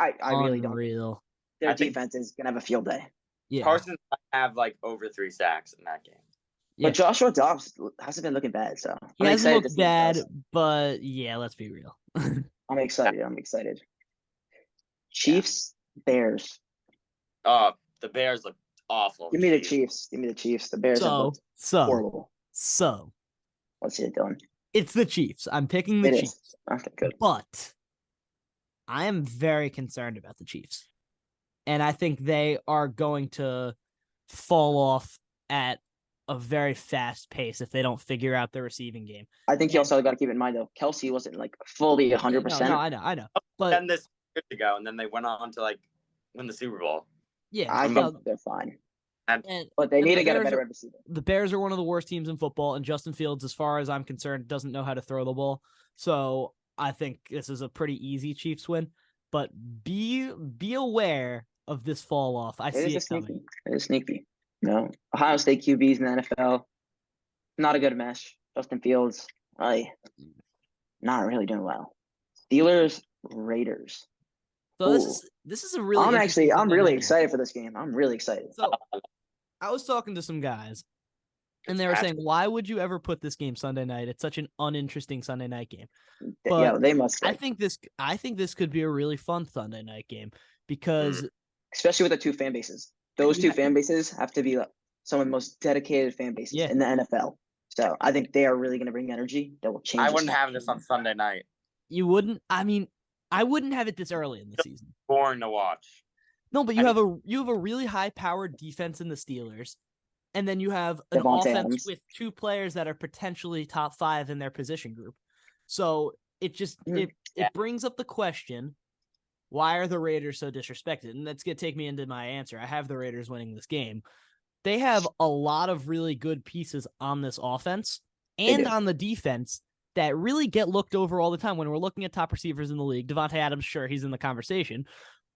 don't. Unreal. Their defense is gonna have a field day. Yeah. Parsons might have over 3 sacks in that game. Yeah. But Joshua Dobbs hasn't been looking bad, so he hasn't looked bad. But yeah, let's be real. I'm excited. Chiefs, Bears. The Bears look awful. Give me the Chiefs. The Bears look horrible. So let's see it, Dylan. It's the Chiefs. I'm picking the Chiefs. Okay, good. But I am very concerned about the Chiefs. And I think they are going to fall off at a very fast pace if they don't figure out their receiving game. I think you also got to keep in mind, though, Kelsey wasn't fully 100%. No, I know. But then this years ago, and then they went on to win the Super Bowl. Yeah, I think they're fine. But they need to get a better receiver. The Bears are one of the worst teams in football, and Justin Fields, as far as I'm concerned, doesn't know how to throw the ball. So I think this is a pretty easy Chiefs win, but be aware of this fall off. I see it coming. It is sneaky. No, Ohio State QBs in the NFL, not a good mesh. Justin Fields, not really doing well. Steelers, Raiders. So this is a really. I'm really excited for this game. I'm really excited. So I was talking to some guys, and they were saying, "Why would you ever put this game Sunday night? It's such an uninteresting Sunday night game." But they must. I think this could be a really fun Sunday night game because, especially with the two fan bases, those two fan bases have to be some of the most dedicated fan bases in the NFL. So I think they are really going to bring energy that will change. I wouldn't have this on Sunday night. You wouldn't? I mean, I wouldn't have it this early in the season. Boring to watch. No, but you have a really high-powered defense in the Steelers, and then you have an offense with two players that are potentially top 5 in their position group. So it just it brings up the question: why are the Raiders so disrespected? And that's gonna take me into my answer. I have the Raiders winning this game. They have a lot of really good pieces on this offense and on the defense that really get looked over all the time. When we're looking at top receivers in the league, Devontae Adams, sure, he's in the conversation,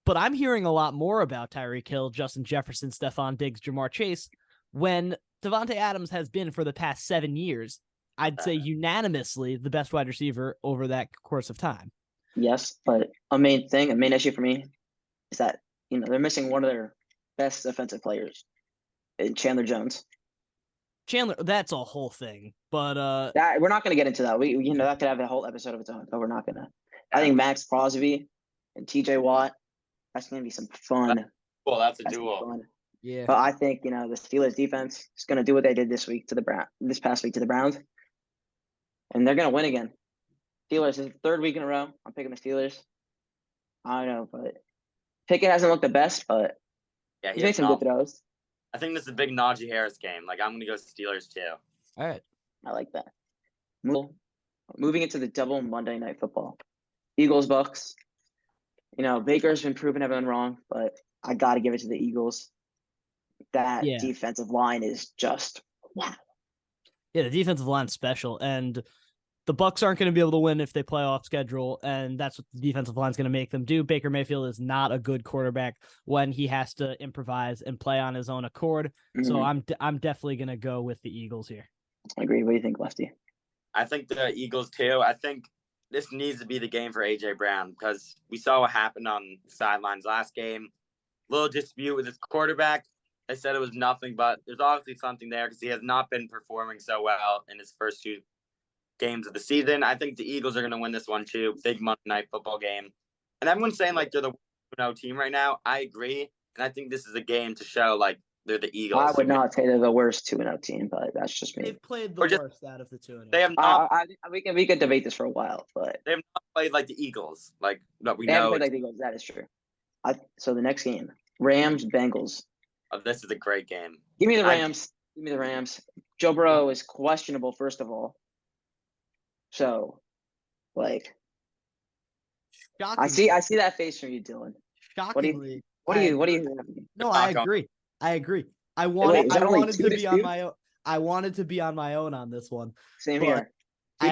but I'm hearing a lot more about Tyreek Hill, Justin Jefferson, Stephon Diggs, Jamar Chase, when Devontae Adams has been for the past 7 years, I'd say unanimously the best wide receiver over that course of time. Yes, but a main issue for me is that, they're missing one of their best defensive players. Chandler Jones. That's a whole thing, but that we're not going to get into that. That could have a whole episode of its own, but we're not going to. I think Max Crosby and TJ Watt, that's going to be some fun. Well, that's a duo. Yeah. But I think, the Steelers defense is going to do what they did this past week to the Browns. And they're going to win again. Steelers is the 3rd week in a row. I'm picking the Steelers. I don't know, but Pickett hasn't looked the best, but he's made some good throws. I think this is a big Najee Harris game. I'm going to go Steelers too. All right. I like that. Moving into the double Monday Night Football. Eagles, Bucks. Baker's been proving everyone wrong, but I got to give it to the Eagles. That defensive line is just wow. Yeah, the defensive line's special, and the Bucks aren't going to be able to win if they play off schedule, and that's what the defensive line's going to make them do. Baker Mayfield is not a good quarterback when he has to improvise and play on his own accord. Mm-hmm. So I'm definitely going to go with the Eagles here. I agree. What do you think, Lefty? I think the Eagles too. I think this needs to be the game for A.J. Brown because we saw what happened on the sidelines last game. Little dispute with his quarterback. They said it was nothing, but there's obviously something there because he has not been performing so well in his first 2 games of the season. I think the Eagles are going to win this one too. Big Monday Night Football game. And everyone's saying they're the 2-0 team right now. I agree. And I think this is a game to show they're the Eagles. I would not say they're the worst 2-0 team, but that's just me. They've played the worst out of the 2-0. They have not. We could debate this for a while, but they have not played like the Eagles. We know. Haven't played like the Eagles. That is true. So the next game, Rams, Bengals. Oh, this is a great game. Give me the Rams. Give me the Rams. Joe Burrow is questionable, first of all. So, I see that face from you, Dylan. Shockingly. What do you? No, I agree. I wanted to be on my own. I wanted to be on my own on this one. Same here. I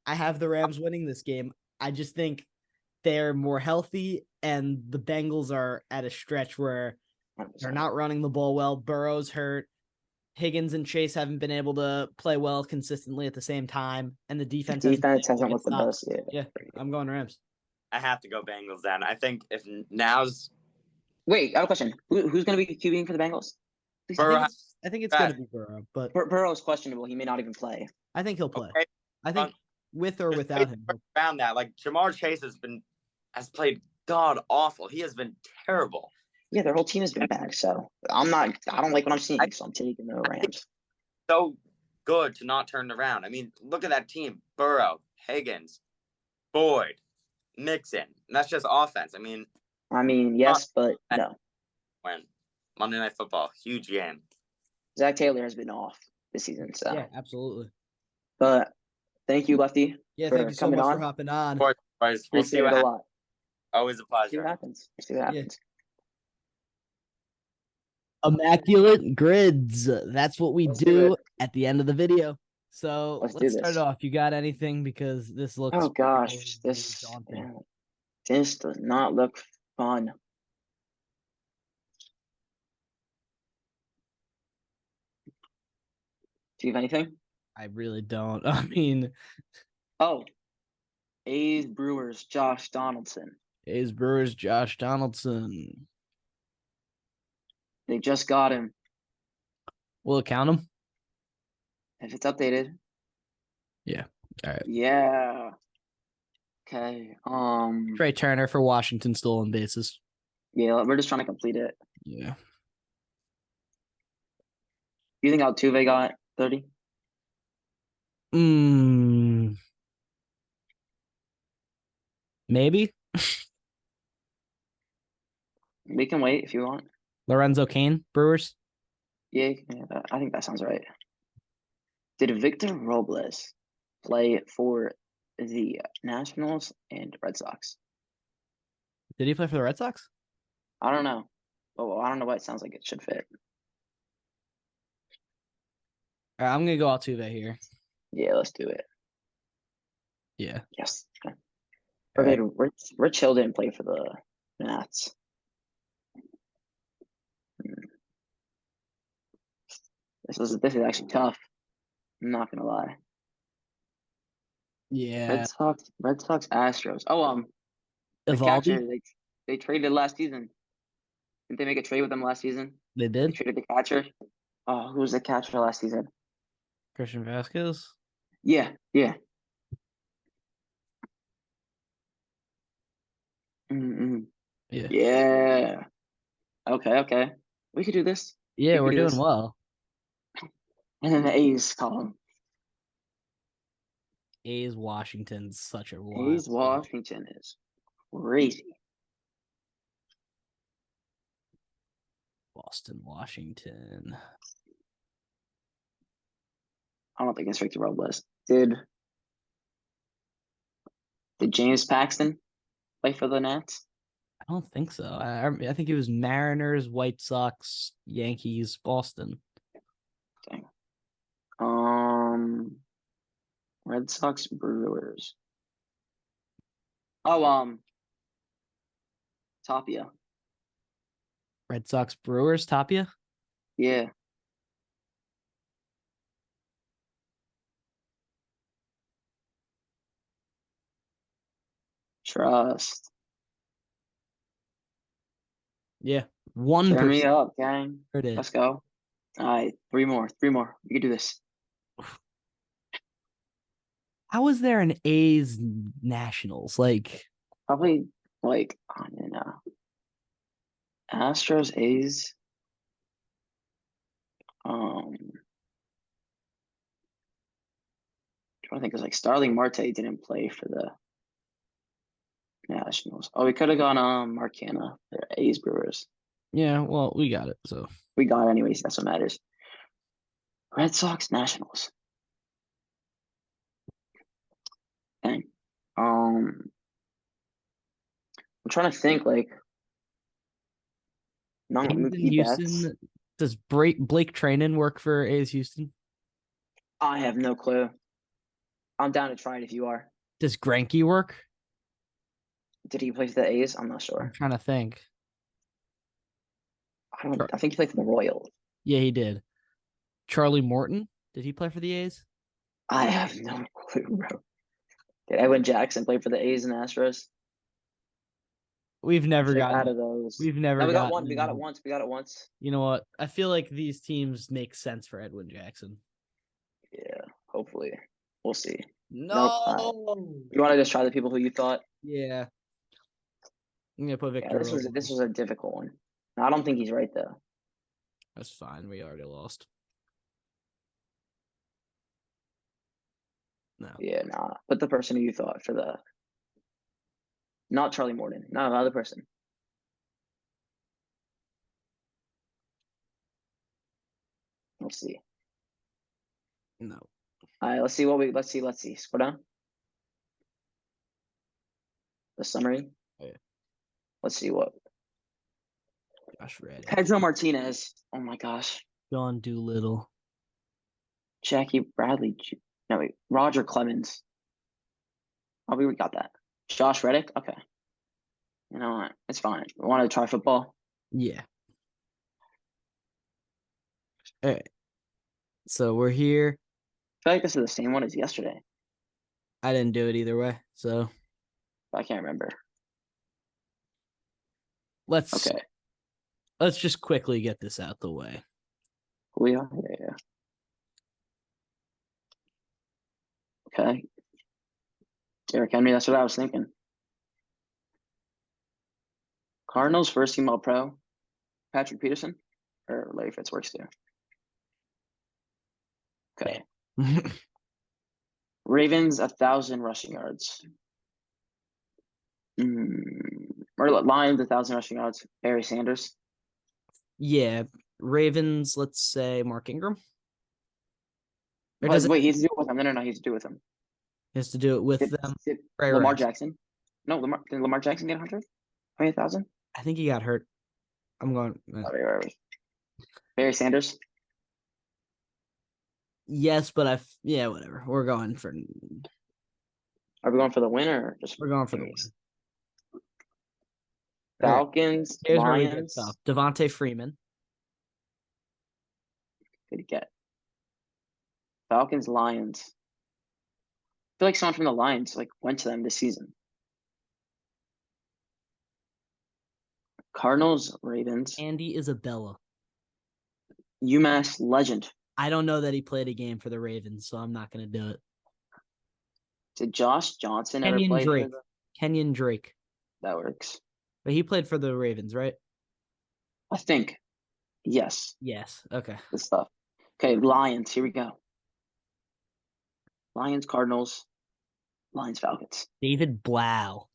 have the Rams winning this game. I just think they're more healthy, and the Bengals are at a stretch where 100%. They're not running the ball well. Burrow's hurt. Higgins and Chase haven't been able to play well consistently at the same time, and the defense hasn't looked the best. Yeah, I'm going Rams. I have to go Bengals then. I think if now's. Wait, I have a question. Who's going to be QBing for the Bengals? I think it's going to be Burrow, but Burrow is questionable. He may not even play. I think he'll play. Okay. I think with or without him. Around that, Jamar Chase has played god awful. He has been terrible. Yeah, their whole team has been bad. So I don't like what I'm seeing. So I'm taking the Rams. So good to not turn around. I mean, look at that team: Burrow, Higgins, Boyd, Mixon. And that's just offense. I mean, yes, but no. When Monday Night Football, huge game. Zach Taylor has been off this season. So yeah, absolutely. But thank you, Lefty. Yeah, thank you so much for hopping on. Of course, we'll see what happens. Always a pleasure. See what happens. Yeah. Immaculate grids. That's what we do at the end of the video. So Let's do let's start this. off. You got anything? Because this looks Oh gosh, really this daunting. this does not look fun. Do you have anything? I really don't. I mean, Oh, A's Brewers, Josh Donaldson. A's Brewers, Josh Donaldson. They just got him. Will it count him? If it's updated. Yeah. All right. Yeah. Okay. Trey Turner for Washington stolen bases. Yeah, we're just trying to complete it. Yeah. You think Altuve got 30? Maybe. We can wait if you want. Lorenzo Cain, Brewers. Yeah, I think that sounds right. Did Victor Robles play for the Nationals and Red Sox? Did he play for the Red Sox? I don't know. Oh, I don't know why it sounds like it should fit. All right, I'm gonna go Altuve here. Yeah, let's do it. Yeah. Yes. All Okay, right. Rich Hill didn't play for the Nats. This is actually tough. I'm not gonna lie. Yeah. Red Sox, Astros. Oh, the Evaldi. catcher they traded last season. Didn't they make a trade with them last season? They They did. traded the catcher. Oh, who was the catcher last season? Christian Vasquez. Yeah, yeah. Mm-mm. Yeah. Yeah. Okay. We could do this. Yeah, We could we're do doing this. well. And then the A's column. A's Washington's such a wild. A's Washington is crazy. Boston, Washington. I don't think it's Victor Robles. Did James Paxton play for the Nats? I don't think so. I think it was Mariners, White Sox, Yankees, Boston. Dang. Red Sox, Brewers. Oh, Tapia. Red Sox, Brewers, Tapia. Yeah. Trust. Yeah, 1%. Turn me up, gang. It is. Let's go. All right, three more. We can do this. How is there an A's Nationals? Like, Probably like I don't know. Astros, A's. I think it was like Starling Marte didn't play for the Nationals. Oh, we could have gone Marcana for A's Brewers. yeah, well, we got it. So We got it anyways. That's what matters. Red Sox, Nationals. Dang. I'm trying to think like not A's in Mookie Betts. Houston. Does Blake Treinen work for A's Houston? I have no clue. I'm down to try it if you are. Does Greinke work? Did he play for the A's? I'm not I'm sure. trying to think. I think he played for the Royals. Yeah, he did. Charlie Morton. Did he play for the A's? I have no clue, bro. Did Edwin Jackson play for the A's and Astros? We've never Check gotten. out of those. We've never. No, we got gotten one. We got it once. You know what? I feel like these teams make sense for Edwin Jackson. Yeah, hopefully. We'll see. No. You want to just try the people who you thought? Yeah. I'm gonna put Victor. Yeah, this was a difficult one. I don't think he's right though. That's fine. We already lost. No. Yeah, nah. Put the person who you thought for the. Not Charlie Morton. No, the other person. Let's see. No. All right, let's see. Scroll down. The summary. Oh, yeah. Let's see what. Josh Reddick. Pedro Martinez. Oh my gosh. John Doolittle. Jackie Bradley No, wait. Roger Clemens. Oh, we got that. Josh Reddick? Okay. You know what? It's fine. Want to try football? Yeah. All right. So we're here. I feel like this is the same one as yesterday. I didn't do it either way. So I can't remember. let's Okay. just quickly get this out the way. Julio? Yeah. Okay. Derrick Henry, that's what I was thinking. Cardinals first team All Pro. Patrick Peterson or Larry Fitzworks too. Okay. Ravens 1,000 rushing yards. Or Lions 1,000 rushing yards. Barry Sanders. Yeah. Ravens, let's say Mark Ingram. Or does Wait, he has to do it with him. No, he has to do it with him. He has to do it with them. Lamar Jackson. No, did Lamar Jackson get 100? 1,000? I think he got hurt. I'm going. Where are we? Barry Sanders. Yes, but yeah, whatever. We're going for. Are we going for the win or just? We're going for the win. Falcons, Here's Lions. where we get tough. Devontae Freeman. Good get. Falcons, Lions. I feel like someone from the Lions went to them this season. Cardinals, Ravens. Andy Isabella. UMass legend. I don't know that he played a game for the Ravens, so I'm not going to do it. Did Josh Johnson ever play for them? Kenyon Drake. That works. But he played for the Ravens, right? I think. Yes. Yes. Okay. Good stuff. Okay, Lions. Here we go. Lions, Cardinals. Lions, Falcons. David Blau.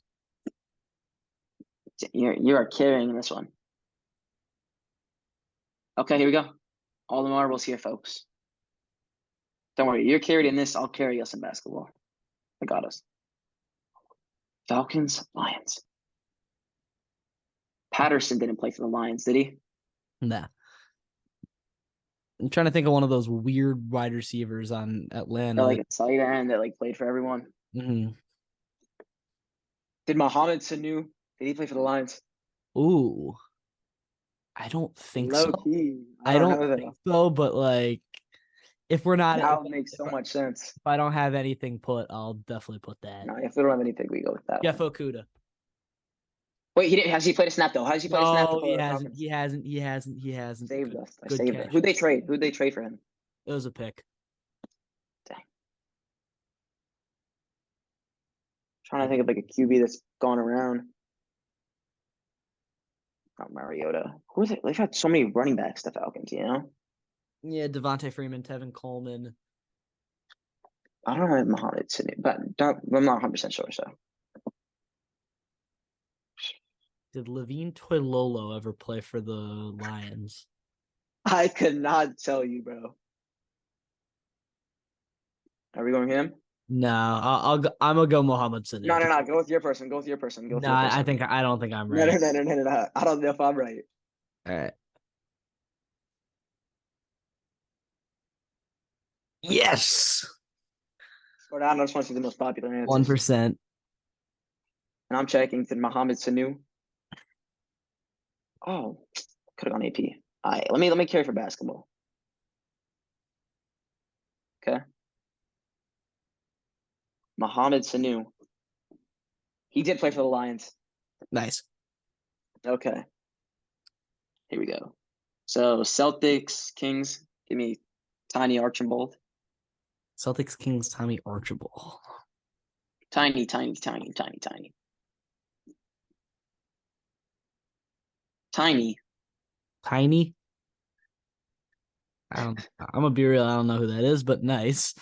You are carrying this one. Okay, here we go. All the marbles here, folks. Don't worry, you're carried in this. I'll carry us in basketball. I got us. Falcons, Lions. Patterson didn't play for the Lions, did he? Nah. I'm trying to think of one of those weird wide receivers on Atlanta. Or a tight end that played for everyone. Mm-hmm. Did Mohamed Sanu? Did he play for the Lions? Ooh. I don't think so. Key. I don't think so, but if we're not, that would make so much sense. If I don't have anything put, I'll definitely put that. No, if we don't have anything, we go with that. Jeff Okuda. Wait, he didn't. Has he played a snap though? Has he played a snap? No, he hasn't. He hasn't. Saved us. I saved it. Who'd they trade? Who'd they trade for him? It was a pick. Dang. Trying to think of a QB that's gone around. Not Mariota. Who is it? They've had so many running backs, the Falcons, Yeah, Devontae Freeman, Tevin Coleman. I don't know if Mohamed Sanu, but I'm not 100% sure. So, did Levine Toilolo ever play for the Lions? I could not tell you, bro. Are we going him? No, I'm gonna go Mohamed Sanu. No. Go with your person. Go with your person. I don't think I'm right. No. I don't know if I'm right. All right. Yes. Or I just want to see the most popular answers. 1%. And I'm checking. Did Mohamed Sanu? Oh, could have gone AP. All right, let me carry for basketball. Okay. Mohamed Sanu. He did play for the Lions. Nice. Okay. Here we go. So Celtics, Kings. Give me Tiny Archibald. Celtics, Kings, Tommy Archibald. Tiny. I'm gonna be real. I don't know who that is, but nice.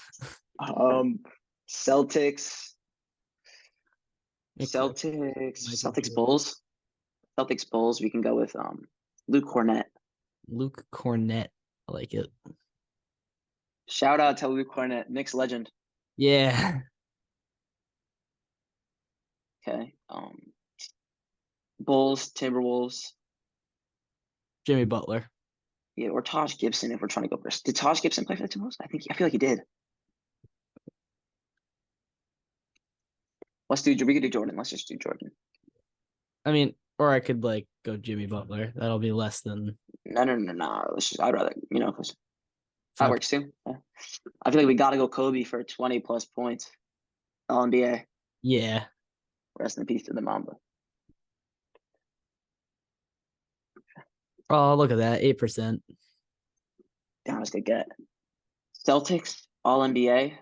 Celtics. Bulls. Celtics Bulls. We can go with Luke Cornett. Luke Cornett. I like it. Shout out to Luke Cornett, Knicks legend. Yeah. Okay. Bulls, Timberwolves. Jimmy Butler. Yeah, or Taj Gibson if we're trying to go first. Did Taj Gibson play for the Timberwolves? I feel like he did. We could do Jordan. Let's just do Jordan. I mean, or I could like go Jimmy Butler. That'll be less than No. I'd rather, that Okay. works too. Yeah. I feel like we got to go Kobe for 20 plus points. All NBA. Yeah. Rest in peace to the Mamba. Oh, look at that. 8%. Damn, that's a good get. Celtics, All NBA.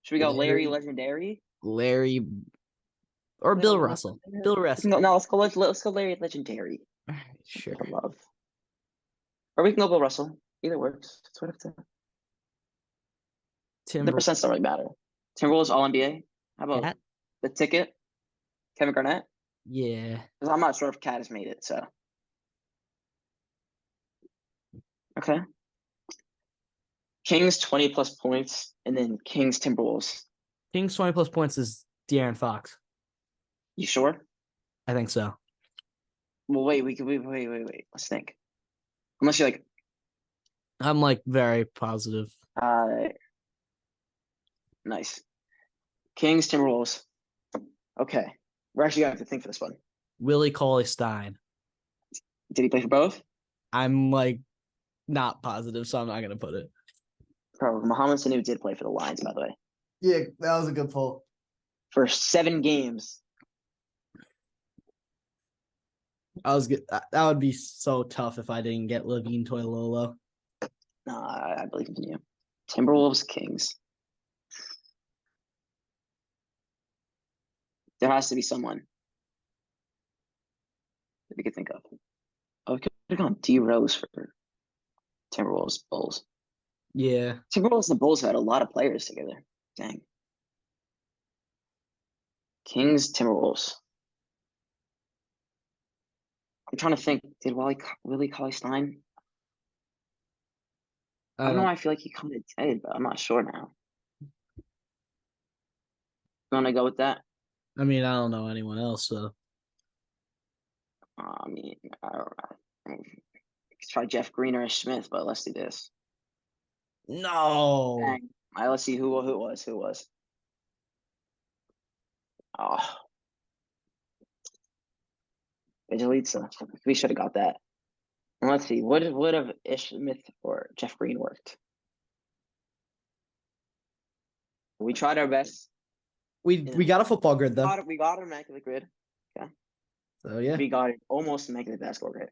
Should we go Larry Legendary? Larry or We Bill go Russell. Bill Russell. No, let's go Larry Legendary. Sure. For love. Or we can go Bill Russell. Either works. It's what the percents don't really matter. Timberwolves All NBA. How about Cat? the ticket? Kevin Garnett? Yeah. Because I'm not sure if Cat has made it, so. Okay. Kings 20 plus points, and then Kings Timberwolves. Kings 20 plus points is De'Aaron Fox. You sure? I think so. Well, wait. Let's think. Unless you're like, I'm like very positive. nice. Kings Timberwolves. Okay, we're actually gonna have to think for this one. Willie Cauley-Stein. Did he play for both? I'm like not positive, so I'm not gonna put it. Bro, Mohamed Sanu did play for the Lions, by the way, Yeah, that was a good pull. for 7 games. I was good. That would be so tough if I didn't get Levine Toilolo. Nah, I believe in you. Timberwolves, Kings. There has to be someone that we could think of. Oh, we could have gone D Rose for Timberwolves, Bulls. Yeah. Timberwolves and Bulls had a lot of players together. Dang. Kings, Timberwolves. I'm trying to think. Did Willie Cauley-Stein? I don't know. I feel like he kind of did, but I'm not sure now. You want to go with that? I mean, I don't know anyone else, so. I mean, I don't know. Let's try Jeff Green or Smith, but let's do this. No. Dang. All right, let's see who it was. Who it was? Oh, Vigilitza. We should have got that. And let's see. Would have Ish Smith or Jeff Green worked? We tried our best. We got a football grid though. We got an immaculate grid. Okay. So yeah. We got it almost immaculate basketball grid.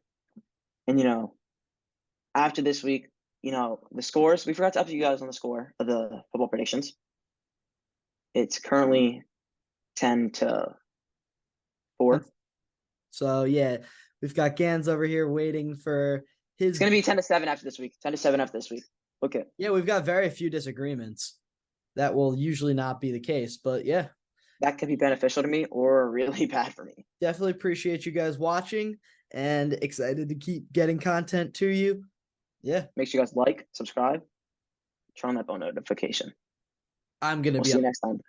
And after this week, the scores. We forgot to update you guys on the score of the football predictions. It's currently 10-4. So yeah, we've got Gans over here waiting for his. It's gonna be 10-7 after this week. 10-7 after this week. Okay. Yeah, we've got very few disagreements. That will usually not be the case, but yeah. That could be beneficial to me or really bad for me. Definitely appreciate you guys watching and excited to keep getting content to you. Yeah. Make sure you guys like, subscribe, turn on that bell notification. I'm gonna We'll see you next time.